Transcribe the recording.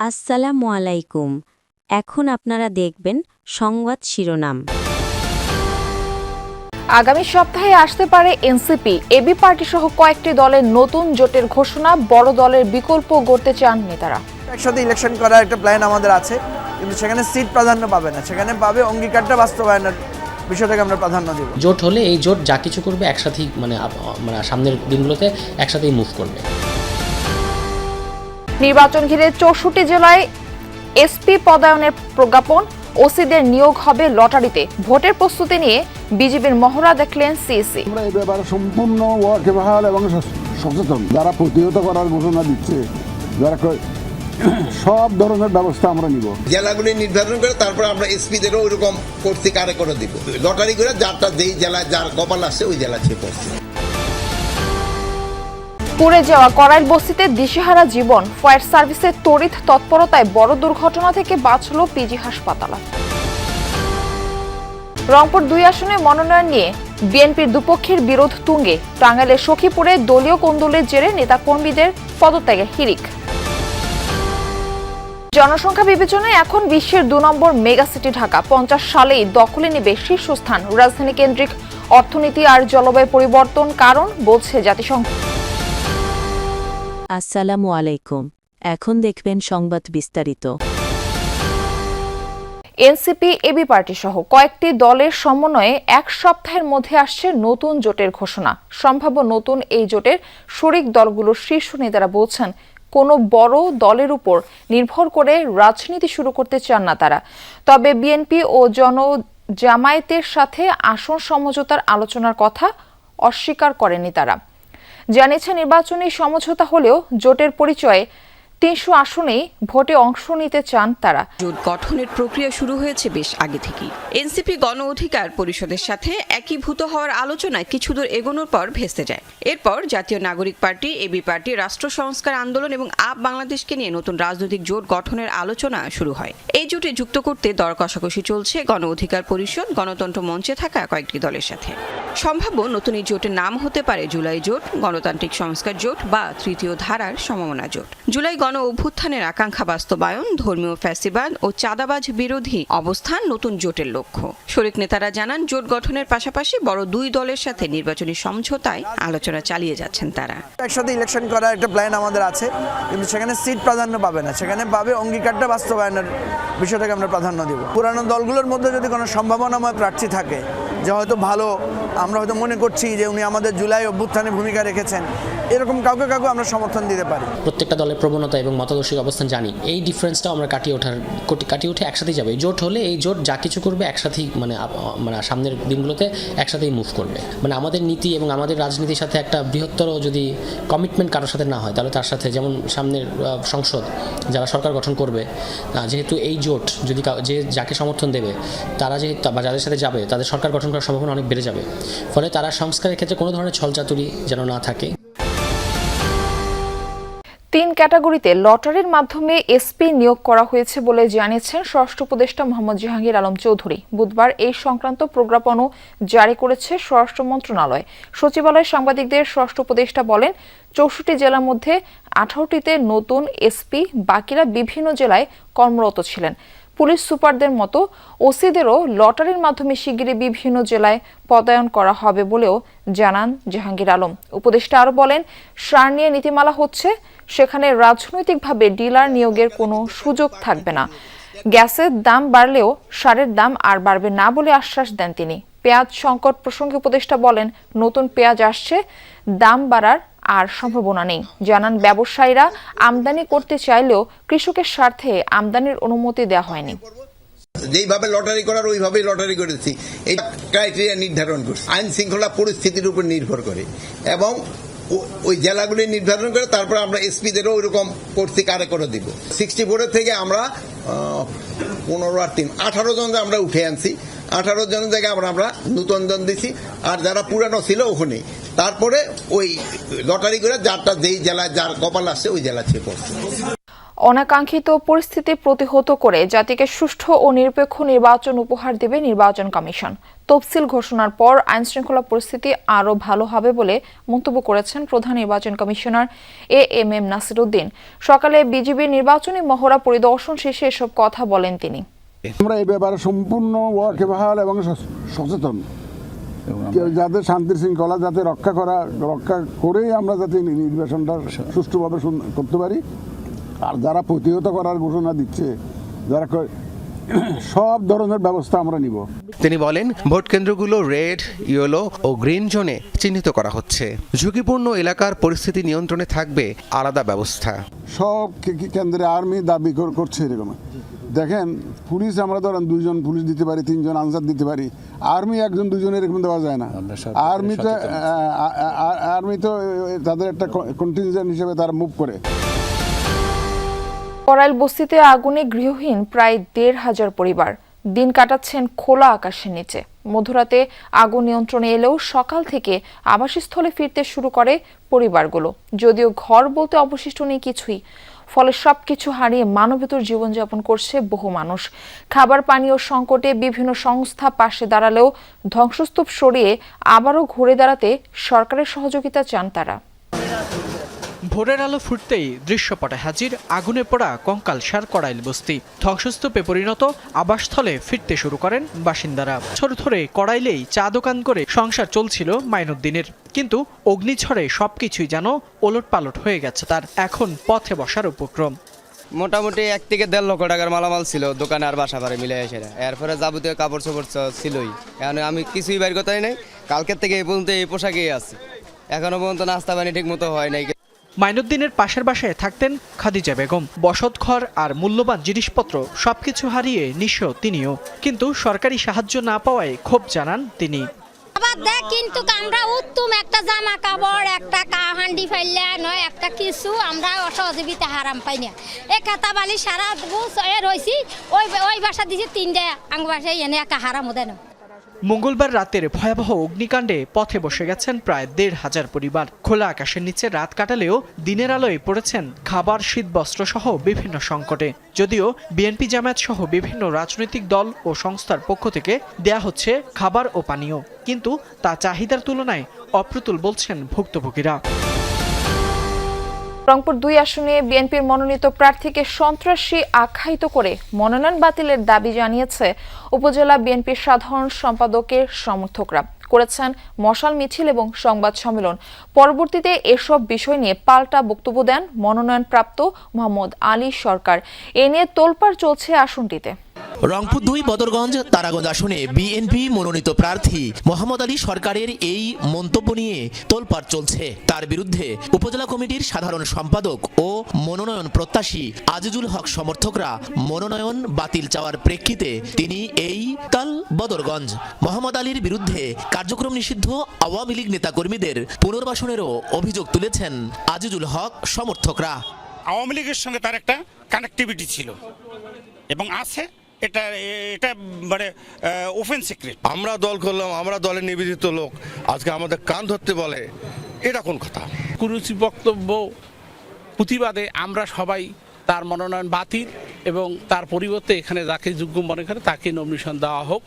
আসসালামু আলাইকুম। এখন আপনারা দেখবেন সংবাদ শিরোনাম। আগামী সপ্তাহে আসতে পারে এনসিপি, এবি পার্টি সহ কয়েকটি দলের নতুন জোটের ঘোষণা। বড় দলের বিকল্প গড়তে চান নেতারা। একসাথে ইলেকশন করার একটা প্ল্যান আমাদের আছে, কিন্তু সেখানে সিট প্রাধান্য পাবে না, সেখানে পাবে অঙ্গীকারটা বাস্তবায়নের বিষয়টাকে আমরা প্রাধান্য দেব। জোট হলে এই জোট যা কিছু করবে একসাথেই মানে সামনের দিনগুলোতে একসাথেই মুভ করবে। নির্বাচন ঘিরে 64 জেলায় এসপি পদায়নের প্রজ্ঞাপন, ওসিদের নিয়োগ হবে লটারিতে। ভোটের প্রস্তুতি নিয়ে বিজিবির মহড়া দেখলেন সিএসি। আমরা এই ব্যাপারে সম্পূর্ণ ওয়াকিবহাল এবং সচেতন। যারা প্রতিহত করার ঘোষণা দিচ্ছে, যারা সব ধরনের ব্যবস্থা আমরা নিব। জেলাগুলি নির্ধারণ করে তারপর আমরা এসপিদেরও ওইরকম করতে কারে করে দিব, লটারি করে যারটা যেই জেলায় যার কপাল আসছে ওই জেলা সে পড়ছে। পুড়ে যাওয়া করাইল বস্তিতে দিশেহারা জীবন, ফায়ার সার্ভিসের তড়িৎ তৎপরতায় বড় দুর্ঘটনা থেকে বাঁচল পিজি হাসপাতাল। রংপুর 2 আসনে মনোনয়ন নিয়ে বিএনপির দুপক্ষের বিরোধ তুঙ্গে। টাঙ্গাইলের সখীপুরে দলীয় কোন্দলের জেরে নেতাকর্মীদের পদত্যাগের হিড়িক। জনসংখ্যা বিবেচনায় এখন বিশ্বের 2 নম্বর মেগাসিটি ঢাকা। 50 সালেই দখলে নেবে শীর্ষস্থান। রাজধানী কেন্দ্রিক অর্থনীতি আর জলবায়ু পরিবর্তন কারণ, বলছে জাতিসংঘ। আসসালামু আলাইকুম। এখন দেখবেন সংবাদ বিস্তারিত। এনসিপি, এবি পার্টি সহ কয়েকটি দলের সমন্বয়ে এক সপ্তাহের মধ্যে আসছে নতুন জোটের ঘোষণা। সম্ভাব্য নতুন এই জোটের শরিক দলগুলোর শীর্ষ নেতারা বলছেন, কোনো বড় দলের উপর নির্ভর করে রাজনীতি শুরু করতে চান না তারা। তবে বিএনপি ও জামায়াতের সাথে আসন সমঝোতার আলোচনার কথা অস্বীকার করেনি তারা। জানিয়েছে নির্বাচনী সমঝোতা হলেও জোটের পরিচয়ে 300 আসনেই ভোটে অংশ নিতে চান তারা। জোট গঠনের প্রক্রিয়া শুরু হয়েছে বেশ আগে থেকেই। এনসিপি গণ অধিকার পরিষদের সাথে একীভূত হওয়ার আলোচনায় কিছুদূর এগোনোর পর ভেস্তে যায়। এরপর জাতীয় নাগরিক পার্টি, এবি পার্টি, রাষ্ট্র সংস্কার আন্দোলন এবং আপ বাংলাদেশকে নিয়ে নতুন রাজনৈতিক জোট গঠনের আলোচনা শুরু হয়। এই জোটে যুক্ত করতে দর কষাকষি চলছে গণ অধিকার পরিষদ, গণতন্ত্র মঞ্চে থাকা কয়েকটি দলের সাথে। সম্ভাব্য নতুন এই জোটের নাম হতে পারে জুলাই জোট, গণতান্ত্রিক সংস্কার জোট বা তৃতীয় ধারার সমমনা জোট। জুলাই গণ অভ্যুত্থানের আকাঙ্ক্ষা বাস্তবায়ন, ধর্মীয় ফ্যাসিবাদ ও চাঁদাবাজ বিরোধী অবস্থান নতুন জোটের লক্ষ্য। শরিক নেতারা জানান, জোট গঠনের পাশাপাশি বড় 2 দলের সাথে নির্বাচনী সমঝোতায় আলোচনা চালিয়ে যাচ্ছেন তারা। একসাথে ইলেকশন করার একটা প্ল্যান আমাদের আছে, কিন্তু সেখানে সিট প্রাধান্য পাবে না, সেখানে পাবে অঙ্গীকারটা বাস্তবায়নের বিষয়টাকে আমরা প্রাধান্য দেব। পুরানো দলগুলোর মধ্যে যদি কোনো সম্ভাবনাময় প্রার্থী থাকে যে হয়তো ভালো, আমরা হয়তো মনে করছি যে উনি আমাদের জুলাই অভ্যুত্থানে ভূমিকা রেখেছেন, এরকম কাউকে আমরা সমর্থন দিতে পারি। প্রত্যেকটা দলের প্রবণতা এবং মতাদর্শিক অবস্থান জানি, এই ডিফারেন্সটাও আমরা কাটিয়ে উঠে একসাথেই যাবে। জোট হলে এই জোট যা কিছু করবে একসাথেই মানে সামনের দিনগুলোতে একসাথেই মুভ করবে। মানে আমাদের নীতি এবং আমাদের রাজনীতির সাথে একটা বৃহত্তর যদি কমিটমেন্ট কারোর সাথে না হয়, তাহলে তার সাথে যেমন সামনের সংসদ যারা সরকার গঠন করবে, যেহেতু এই জোট যদি যাকে সমর্থন দেবে তারা বা যাদের সাথে যাবে তাদের সরকার গঠন করার সম্ভাবনা অনেক বেড়ে যাবে। ফলে তারা সংস্কারের ক্ষেত্রে কোনো ধরনের ছলচাতুরি যেন না থাকে। 3 ক্যাটাগরিতে লটারির মাধ্যমে এসপি নিয়োগ করা হয়েছে বলে জানিয়েছেন স্বরাষ্ট্র উপদেষ্টা মোহাম্মদ জাহাঙ্গীর আলম চৌধুরী। বুধবার এই সংক্রান্ত প্রজ্ঞাপনও জারি করেছে স্বরাষ্ট্র মন্ত্রণালয়। সচিবালয়ে সাংবাদিকদের স্বরাষ্ট্র উপদেষ্টা বলেন, 64 জেলার মধ্যে 18টিতে নতুন এসপি, বাকিরা বিভিন্ন জেলায় কর্মরত ছিলেন। পুলিশ সুপারদের মতো ওসিদেরও লটারির মাধ্যমে শিগগিরই বিভিন্ন জেলায় পদায়ন করা হবে বলেও জানান জাহাঙ্গীর আলম। উপদেষ্টা আরও বলেন, সার নিয়ে নীতিমালা হচ্ছে, সেখানে রাজনৈতিকভাবে ডিলার নিয়োগের কোনো সুযোগ থাকবে না। গ্যাসের দাম বাড়লেও সারের দাম আর বাড়বে না বলে আশ্বাস দেন তিনি। পেঁয়াজ সংকট প্রসঙ্গে উপদেষ্টা বলেন, নতুন পেঁয়াজ আসছে, দাম বাড়ার আর সম্ভাবনা নেই। জানান, ব্যবসায়ীরা আমদানি করতে চাইলেও কৃষকের স্বার্থে আমদানির অনুমতি দেওয়া হয়নি। যেইভাবে লটারি করার ওইভাবেই লটারি করেছি, এই ক্রাইটেরিয়া নির্ধারণ করছি, আইন শৃঙ্খলা পরিস্থিতির উপর নির্ভর করে এবং ওই জেলাগুলি নির্ধারণ করে তারপর আমরা এসপিদেরও ওইরকম করতে কারে করে দিব। 64 থেকে আমরা 15 আর 3 18 জন আমরা উঠে আনছি। 18 জনের জায়গায় আমরা নতুন জন দিছি, আর যারা পুরানো ছিল ওখানে তারপরে ওই লটারি করে যারটা যেই জেলায় যার কপাল আসছে ওই জেলা সে পড়ছে। অনাকাঙ্ক্ষিত পরিস্থিতি প্রতিহত করে জাতিকে সুষ্ঠু ও নিরপেক্ষ নির্বাচন উপহার দেবে নির্বাচন কমিশন। তফসিল ঘোষণার পর আইনশৃঙ্খলা পরিস্থিতি আরও ভালো হবে বলে মন্তব্য করেছেন প্রধান নির্বাচন কমিশনার এএমএম নাসির উদ্দিন। সকালে বিজিবির নির্বাচনী মহড়া পরিদর্শন শেষে এসব কথা বলেন তিনি। আমরা এই ব্যাপারে সম্পূর্ণ ওয়াকিবহাল এবং সচেতন, যাতে শান্তি শৃঙ্খলা যাতে রক্ষা করেই আমরা যাতে নির্বাচনটা সুষ্ঠুভাবে করতে পারি। আর যারা প্রতিহত করার ঘোষণা দিচ্ছে, যারা সব ধরনের ব্যবস্থা আমরা নিব। তিনি বলেন, ভোট কেন্দ্রগুলো রেড, ইয়েলো ও গ্রিন জোনে চিহ্নিত করা হচ্ছে। ঝুঁকিপূর্ণ এলাকার পরিস্থিতি নিয়ন্ত্রণে থাকবে আলাদা ব্যবস্থা। সব কেন্দ্রে আর্মি দাবি করছে এরকম। দেখেন, পুলিশ আমরা ধরেন 2 জন পুলিশ দিতে পারি, 3 জন আনসার দিতে পারি। আর্মি 1 জন 2 জন এরকম দেওয়া যায় না। আর্মি তো তাদের একটা কন্টিনজেন্ট হিসেবে তারা মুভ করে। করাইল বস্তিতে আগুনে গৃহহীন প্রায় 1,500 পরিবার দিন কাটাচ্ছেন খোলা আকাশের নিচে। মধ্যরাতে আগুন নিয়ন্ত্রণে এলেও সকাল থেকে আবাসস্থলে ফিরতে শুরু করে পরিবারগুলো। যদিও ঘর বলতে অবশিষ্ট নেই কিছুই, ফলে সবকিছু হারিয়ে মানবেতর জীবনযাপন করছে বহু মানুষ। খাবার পানীয় সংকটে বিভিন্ন সংস্থা পাশে দাঁড়ালেও ধ্বংসস্তূপ সরিয়ে আবারও ঘুরে দাঁড়াতে সরকারের সহযোগিতা চান তারা। ভোরের আলো ফুটতেই দৃশ্যপটে হাজির আগুনে পোড়া কঙ্কালসার করাইল বস্তি। ধ্বংসস্তূপে পরিণত আবাসস্থলে ফিরতে শুরু করেন বাসিন্দারা। ছোট ধরে করাইলেই চা দোকান করে সংসার চলছিল মাইনুদ্দিনের, কিন্তু অগ্নিঝড়ে সবকিছুই যেন ওলটপালট হয়ে গেছে তার। এখন পথে বসার উপক্রম। মোটামুটি 1 থেকে 1.5 লক্ষ টাকার মালামাল ছিল দোকানে আর বাসা বাড়ি মিলে এসে। এরপরে যাবতীয় কাপড় চোপড় ছিলই, এখন আমি কিছুই বাইর কথাই নাই। কালকের থেকে এই পর্যন্ত এই পোশাকেই আছে, এখনো পর্যন্ত নাস্তা পানি ঠিক মতো হয় নাই। মাইনুদ্দিনের পাশের বাসায় থাকতেন খাদিজা বেগম। বসতঘর আর মূল্যবান জিনিসপত্র সবকিছু হারিয়ে নিঃস্ব তিনিও, কিন্তু সরকারি সাহায্য না পাওয়ায় ক্ষোভ জানান তিনি। কিন্তু আমরা উত্তম একটা জামা কাপড়, একটা হান্ডি ফাইলে নয় একটা কিছু আমরা অসহযোগিতা হারাম পাই না। এ খাতা বালি সারা রয়েছি, ওই বাসা দিয়েছি 3টা আং বাসায় এনে একটা হারামও দেন। মঙ্গলবার রাতের ভয়াবহ অগ্নিকাণ্ডে পথে বসে গেছেন প্রায় 1,500 পরিবার। খোলা আকাশের নিচে রাত কাটালেও দিনের আলোয় পড়েছেন খাবার, শীতবস্ত্র সহ বিভিন্ন সংকটে। যদিও বিএনপি, জামায়াত সহ বিভিন্ন রাজনৈতিক দল ও সংস্থার পক্ষ থেকে দেয়া হচ্ছে খাবার ও পানীয়, কিন্তু তা চাহিদার তুলনায় অপ্রতুল বলছেন ভুক্তভোগীরা। রংপুর 2 আসনে বিএনপির মনোনীত প্রার্থীকে সন্ত্রাসী আখ্যায়িত করে মনোনয়ন বাতিলের দাবি জানিয়েছে উপজেলা বিএনপির সাধারণ সম্পাদকের সমর্থকরা। করেছেন মশাল মিছিল এবং সংবাদ সম্মেলন। পরবর্তীতে এসব বিষয় নিয়ে পাল্টা বক্তব্য দেন মনোনয়নপ্রাপ্ত মোহাম্মদ আলী সরকার। এ নিয়ে তোলপাড় চলছে আসনটিতে। রংপুর 2 বদরগঞ্জ তারাগঞ্জ আসনে বিএনপি মনোনীত প্রার্থী মোহাম্মদ আলী সরকারের এই মন্তব্য নিয়ে তোলপাড় চলছে। তার বিরুদ্ধে উপজেলা কমিটির সাধারণ সম্পাদক ও মনোনয়ন প্রত্যাশী আজিজুল হক সমর্থকরা মনোনয়ন বাতিল চাওয়ার প্রেক্ষিতে তিনি এই কাল বদরগঞ্জ মোহাম্মদ আলীর বিরুদ্ধে কার্যক্রম নিষিদ্ধ আওয়ামী লীগ নেতাকর্মীদের পুনর্বাসনেরও অভিযোগ তুলেছেন আজিজুল হক সমর্থকরা। আওয়ামী লীগের সঙ্গে তার একটা কানেক্টিভিটি ছিল এবং আছে, এটা মানে ওপেন সিক্রেট। আমরা দল করলাম, আমরা দলের নিবেদিত লোক, আজকে আমাদের কান ধরতে বলে, এটা কোন কথা? কুরুচি বক্তব্য প্রতিবাদে আমরা সবাই তার মনোনয়ন বাতিল এবং তার পরিবর্তে এখানে যাকে যোগ্য মনে করে তাকে নমিনেশন দেওয়া হোক।